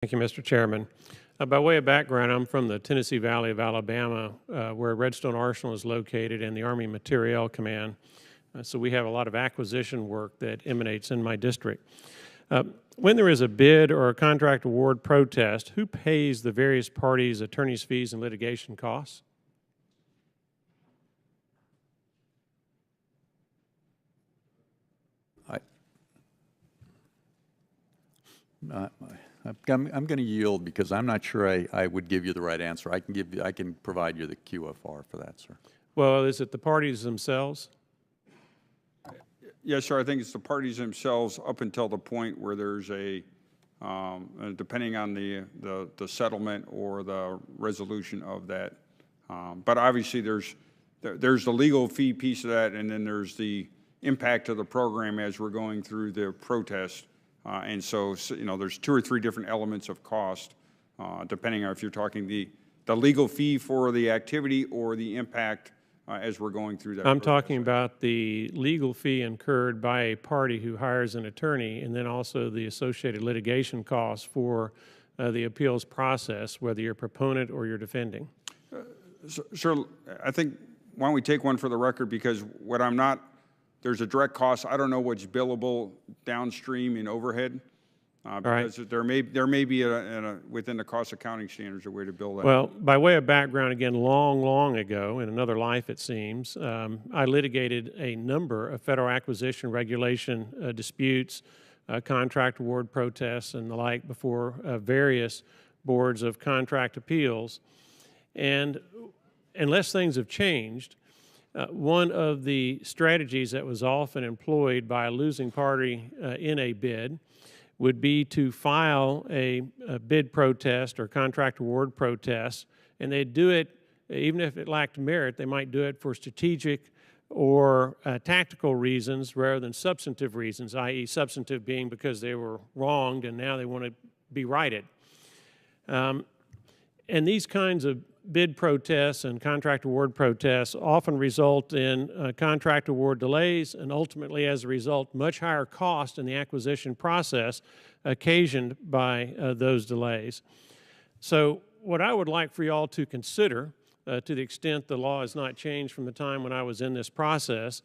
Thank you, Mr. Chairman. By way of background, I'm from the Tennessee Valley of Alabama, where Redstone Arsenal is located and the Army Materiel Command. So we have a lot of acquisition work that emanates in my district. When there is a bid or a contract award protest, who pays the various parties' attorney's fees and litigation costs? I'm going to yield because I'm not sure I would give you the right answer. I can provide you the QFR for that, sir. Well, is it the parties themselves? Yes, sir. I think it's the parties themselves up until the point where there's depending on the settlement or the resolution of that. But obviously there's the legal fee piece of that, and then there's the impact of the program as we're going through the protest. And so, you know, there's 2 or 3 different elements of cost, depending on if you're talking the legal fee for the activity or the impact as we're going through that. I'm talking about the legal fee incurred by a party who hires an attorney, and then also the associated litigation costs for the appeals process, whether you're a proponent or you're defending. Sir, I think, why don't we take one for the record, because what I'm not, there's a direct cost. I don't know what's billable downstream in overhead. Because there may be within the cost accounting standards a way to bill that. Well, by way of background, again, long ago, in another life it seems, I litigated a number of federal acquisition regulation disputes, contract award protests, and the like before various boards of contract appeals. And unless things have changed, one of the strategies that was often employed by a losing party in a bid would be to file a bid protest or contract award protest, and they'd do it, even if it lacked merit, they might do it for strategic or tactical reasons rather than substantive reasons, i.e. substantive being because they were wronged and now they want to be righted. And these kinds of bid protests and contract award protests often result in contract award delays and ultimately, as a result, much higher cost in the acquisition process occasioned by those delays. So what I would like for you all to consider, to the extent the law has not changed from the time when I was in this process,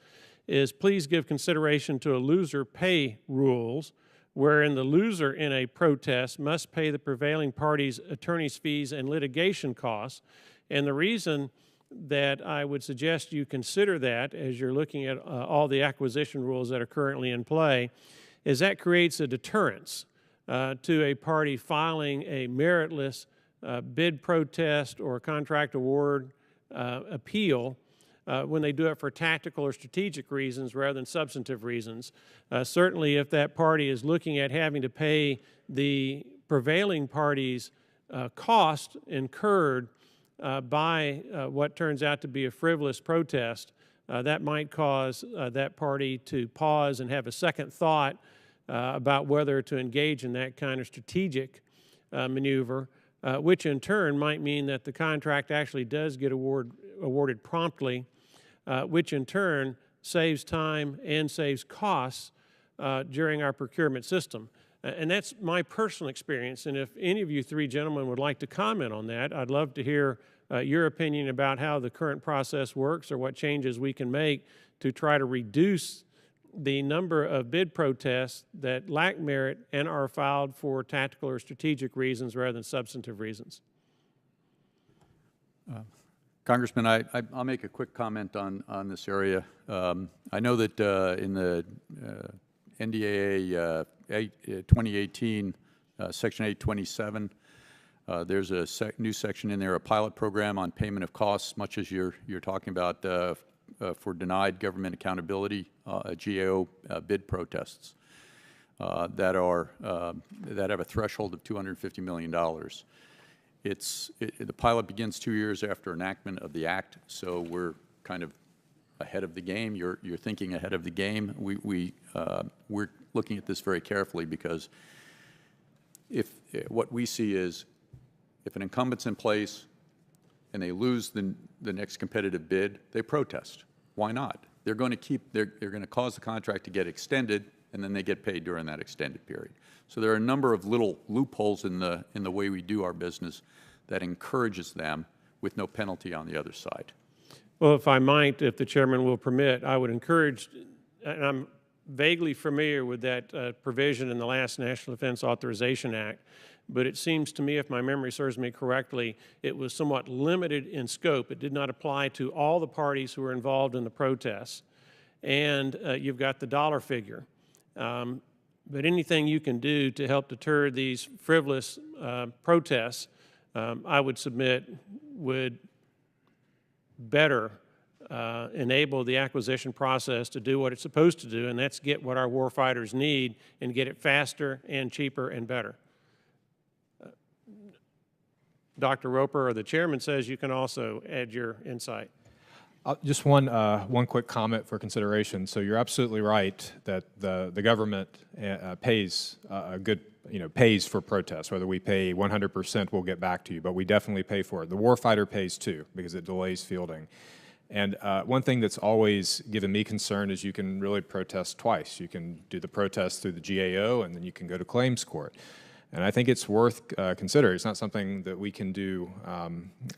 is please give consideration to a loser pay rules, wherein the loser in a protest must pay the prevailing party's attorney's fees and litigation costs. And the reason that I would suggest you consider that as you're looking at all the acquisition rules that are currently in play is that creates a deterrence to a party filing a meritless bid protest or contract award appeal when they do it for tactical or strategic reasons rather than substantive reasons. Certainly if that party is looking at having to pay the prevailing party's cost incurred by what turns out to be a frivolous protest, that might cause that party to pause and have a second thought about whether to engage in that kind of strategic maneuver, which in turn might mean that the contract actually does get awarded promptly, which in turn saves time and saves costs during our procurement system. And that's my personal experience, and if any of you 3 gentlemen would like to comment on that, I'd love to hear your opinion about how the current process works or what changes we can make to try to reduce the number of bid protests that lack merit and are filed for tactical or strategic reasons rather than substantive reasons. Congressman, I'll make a quick comment on this area. I know that in the NDAA 2018, Section 827, there's a new section in there, a pilot program on payment of costs, much as you're talking about for denied government accountability, GAO bid protests that have a threshold of $250 million. The pilot begins 2 years after enactment of the Act, so we're kind of ahead of the game. You're thinking ahead of the game. We're looking at this very carefully because what we see is if an incumbent's in place and they lose the next competitive bid, they protest. Why not? They're going to cause the contract to get extended, and then they get paid during that extended period. So there are a number of little loopholes in the way we do our business that encourages them with no penalty on the other side. Well, if I might, if the chairman will permit, I would encourage, and I'm vaguely familiar with that provision in the last National Defense Authorization Act, but it seems to me, if my memory serves me correctly, it was somewhat limited in scope. It did not apply to all the parties who were involved in the protests. And you've got the dollar figure. But anything you can do to help deter these frivolous protests, I would submit, would better enable the acquisition process to do what it's supposed to do, and that's get what our warfighters need and get it faster and cheaper and better. Dr. Roper or the chairman says you can also add your insight. Just one quick comment for consideration. So you're absolutely right that the government pays pays for protests. Whether we pay 100%, we'll get back to you, but we definitely pay for it. The warfighter pays too because it delays fielding. And one thing that's always given me concern is you can really protest twice. You can do the protest through the GAO, and then you can go to claims court. And I think it's worth considering. It's not something that we can do,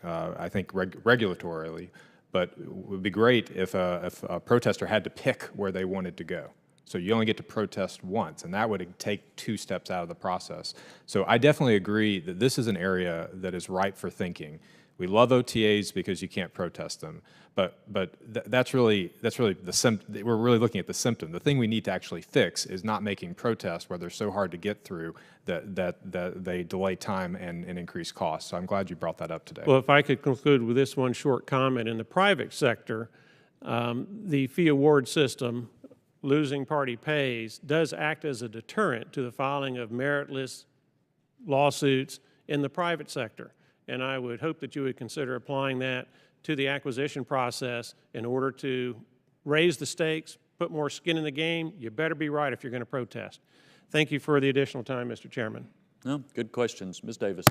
I think, regulatorily. But it would be great if a protester had to pick where they wanted to go. So you only get to protest once, and that would take 2 steps out of the process. So I definitely agree that this is an area that is ripe for thinking. We love OTAs because you can't protest them, but that's really we're really looking at the symptom. The thing we need to actually fix is not making protests where they're so hard to get through that they delay time and increase costs. So I'm glad you brought that up today. Well, if I could conclude with this one short comment. In the private sector, the fee award system, losing party pays, does act as a deterrent to the filing of meritless lawsuits in the private sector. And I would hope that you would consider applying that to the acquisition process in order to raise the stakes, put more skin in the game. You better be right if you're going to protest. Thank you for the additional time, Mr. Chairman. No, good questions. Ms. Davis.